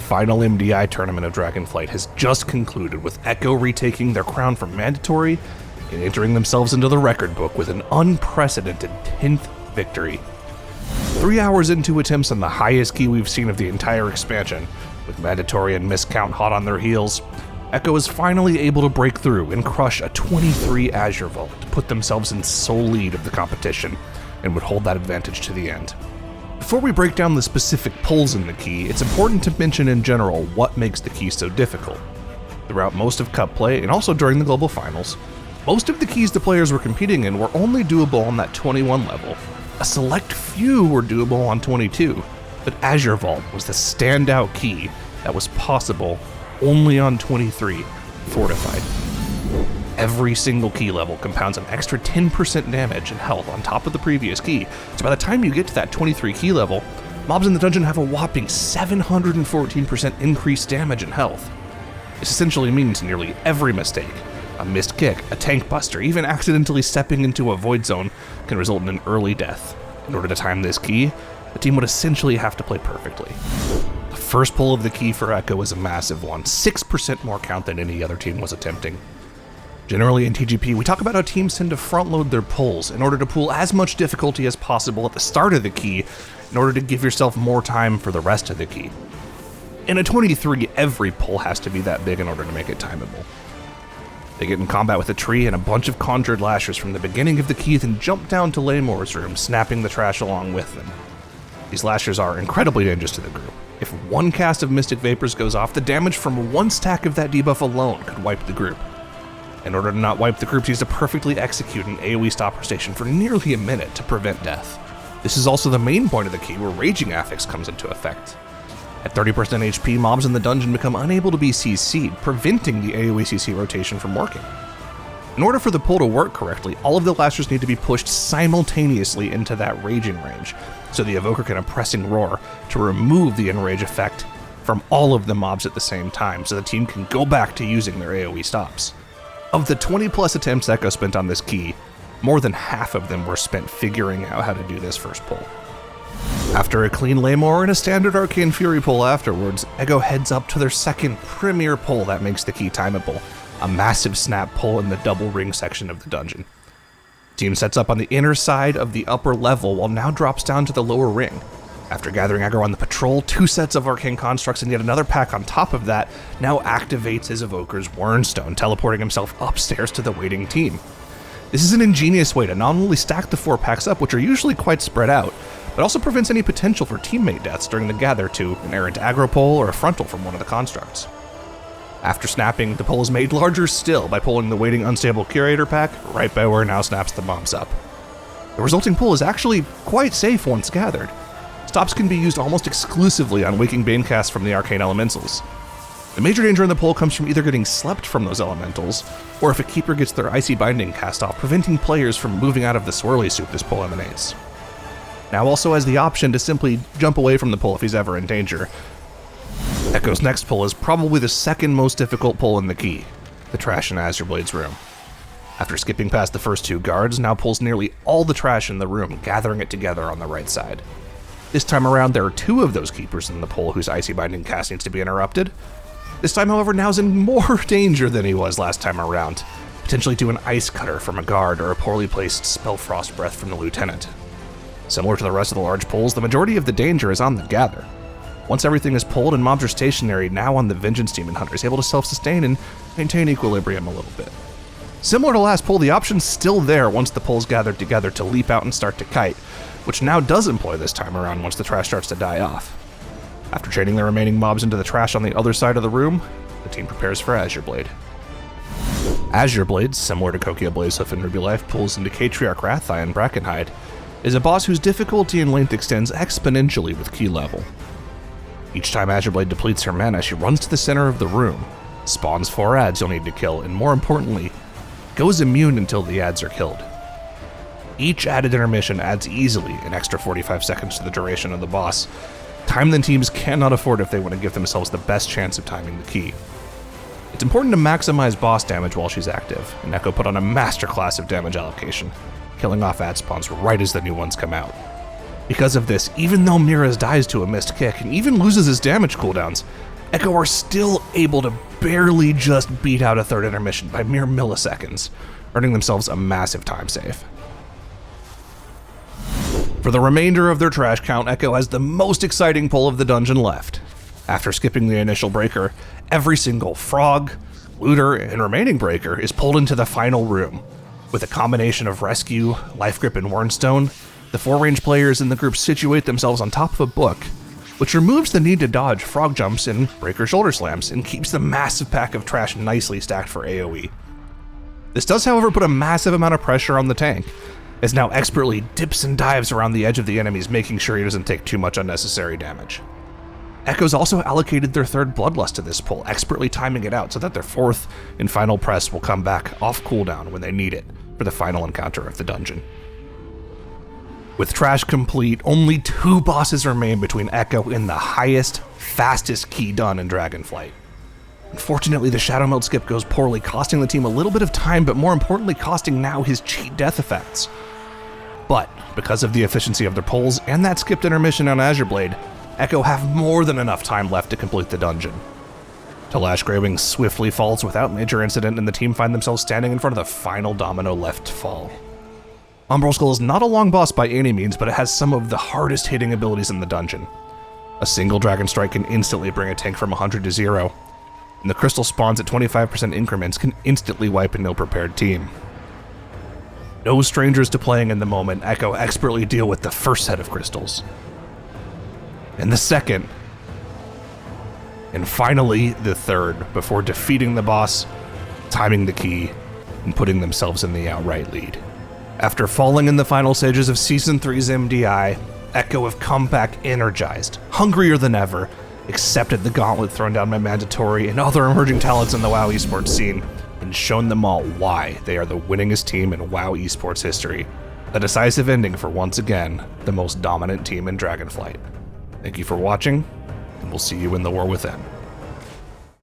final MDI tournament of Dragonflight has just concluded, with Echo retaking their crown from mandatory and entering themselves into the record book with an unprecedented 10th victory. 3 hours into attempts on the highest key we've seen of the entire expansion, with mandatory and miscount hot on their heels, Echo is finally able to break through and crush a 23 Azure Vault to put themselves in sole lead of the competition, and would hold that advantage to the end. Before we break down the specific pulls in the key, it's important to mention in general what makes the key so difficult. Throughout most of Cup play, and also during the Global Finals, most of the keys the players were competing in were only doable on that 21 level. A select few were doable on 22, but Azure Vault was the standout key that was possible only on 23 Fortified. Every single key level compounds an extra 10% damage and health on top of the previous key, so by the time you get to that 23 key level, mobs in the dungeon have a whopping 714% increased damage and health. This essentially means nearly every mistake, a missed kick, a tank buster, even accidentally stepping into a void zone, can result in an early death. In order to time this key, the team would essentially have to play perfectly. The first pull of the key for Echo is a massive one, 6% more count than any other team was attempting. Generally in TGP, we talk about how teams tend to front-load their pulls in order to pull as much difficulty as possible at the start of the key in order to give yourself more time for the rest of the key. In a 23, every pull has to be that big in order to make it timeable. They get in combat with a tree and a bunch of conjured lashers from the beginning of the key, then jump down to Laymore's room, snapping the trash along with them. These lashers are incredibly dangerous to the group. If one cast of Mystic Vapors goes off, the damage from one stack of that debuff alone could wipe the group. In order to not wipe the group, teams to perfectly execute an AoE stopper station for nearly a minute to prevent death. This is also the main point of the key where Raging Affix comes into effect. At 30% HP, mobs in the dungeon become unable to be CC'd, preventing the AoE CC rotation from working. In order for the pull to work correctly, all of the lashers need to be pushed simultaneously into that raging range, so the evoker can Oppressing Roar to remove the enrage effect from all of the mobs at the same time, so the team can go back to using their AoE stops. Of the 20 plus attempts Echo spent on this key, more than half of them were spent figuring out how to do this first pull. After a clean Laymore and a standard Arcane Fury pull afterwards, Echo heads up to their second premier pull that makes the key timeable, a massive snap pull in the double ring section of the dungeon. Team sets up on the inner side of the upper level while now drops down to the lower ring. After gathering aggro on the patrol, 2 sets of Arcane Constructs and yet another pack on top of that now activates his evoker's Wernstone, teleporting himself upstairs to the waiting team. This is an ingenious way to not only stack the 4 packs up, which are usually quite spread out, but also prevents any potential for teammate deaths during the gather to an errant aggro pull or a frontal from one of the constructs. After snapping, the pull is made larger still by pulling the waiting Unstable Curator pack right by where now snaps the mobs up. The resulting pull is actually quite safe once gathered. Stops can be used almost exclusively on Waking Banecasts from the Arcane Elementals. The major danger in the pull comes from either getting slept from those elementals, or if a keeper gets their Icy Binding cast off, preventing players from moving out of the swirly soup this pull emanates. Now also has the option to simply jump away from the pull if he's ever in danger. Echo's next pull is probably the second most difficult pull in the key, the trash in Azure Blades' room. After skipping past the first 2 guards, now pulls nearly all the trash in the room, gathering it together on the right side. This time around, there are 2 of those keepers in the pull whose Icy Binding cast needs to be interrupted. This time, however, Now's in more danger than he was last time around, potentially to an Ice Cutter from a guard or a poorly placed Spellfrost Breath from the Lieutenant. Similar to the rest of the large pulls, the majority of the danger is on the gather. Once everything is pulled and mobs are stationary, now on the Vengeance Demon Hunter is able to self-sustain and maintain equilibrium a little bit. Similar to last pull, the option's still there once the pull's gathered together to leap out and start to kite, which now does employ this time around once the trash starts to die off. After chaining the remaining mobs into the trash on the other side of the room, the team prepares for Azure Blade. Azure Blades, similar to Kokia Blazehoof and Ruby Life, pulls into Catriarch Rathai and Brackenhide, is a boss whose difficulty and length extends exponentially with key level. Each time Azure Blade depletes her mana, she runs to the center of the room, spawns 4 adds you'll need to kill, and more importantly, goes immune until the adds are killed. Each added intermission adds easily an extra 45 seconds to the duration of the boss, time that teams cannot afford if they want to give themselves the best chance of timing the key. It's important to maximize boss damage while she's active, and Echo put on a masterclass of damage allocation, killing off add spawns right as the new ones come out. Because of this, even though Miraz dies to a missed kick and even loses his damage cooldowns, Echo are still able to barely just beat out a third intermission by mere milliseconds, earning themselves a massive time save. For the remainder of their trash count, Echo has the most exciting pull of the dungeon left. After skipping the initial breaker, every single frog, looter, and remaining breaker is pulled into the final room. With a combination of rescue, life grip, and wernstone, the 4-range players in the group situate themselves on top of a book, which removes the need to dodge frog jumps and breaker shoulder slams and keeps the massive pack of trash nicely stacked for AoE. This does, however, put a massive amount of pressure on the tank, as now expertly dips and dives around the edge of the enemies, making sure he doesn't take too much unnecessary damage. Echo's also allocated their third Bloodlust to this pull, expertly timing it out so that their fourth and final press will come back off cooldown when they need it for the final encounter of the dungeon. With trash complete, only 2 bosses remain between Echo and the highest, fastest key done in Dragonflight. Unfortunately, the Shadow Meld skip goes poorly, costing the team a little bit of time, but more importantly, costing now his cheat death effects. But because of the efficiency of their pulls and that skipped intermission on Azure Blade, Echo have more than enough time left to complete the dungeon. Talash Greywing swiftly falls without major incident, and the team find themselves standing in front of the final domino left to fall. Umbrelskul is not a long boss by any means, but it has some of the hardest hitting abilities in the dungeon. A single Dragon Strike can instantly bring a tank from 100 to 0, and the crystal spawns at 25% increments can instantly wipe an ill-prepared team. No strangers to playing in the moment, Echo expertly deal with the first set of crystals, and the second, and finally the third, before defeating the boss, timing the key, and putting themselves in the outright lead. After falling in the final stages of Season 3's MDI, Echo have come back energized, hungrier than ever, accepted the gauntlet thrown down by Mandatory and other emerging talents in the WoW esports scene, and shown them all why they are the winningest team in WoW esports history. A decisive ending for, once again, the most dominant team in Dragonflight. Thank you for watching, and we'll see you in the War Within.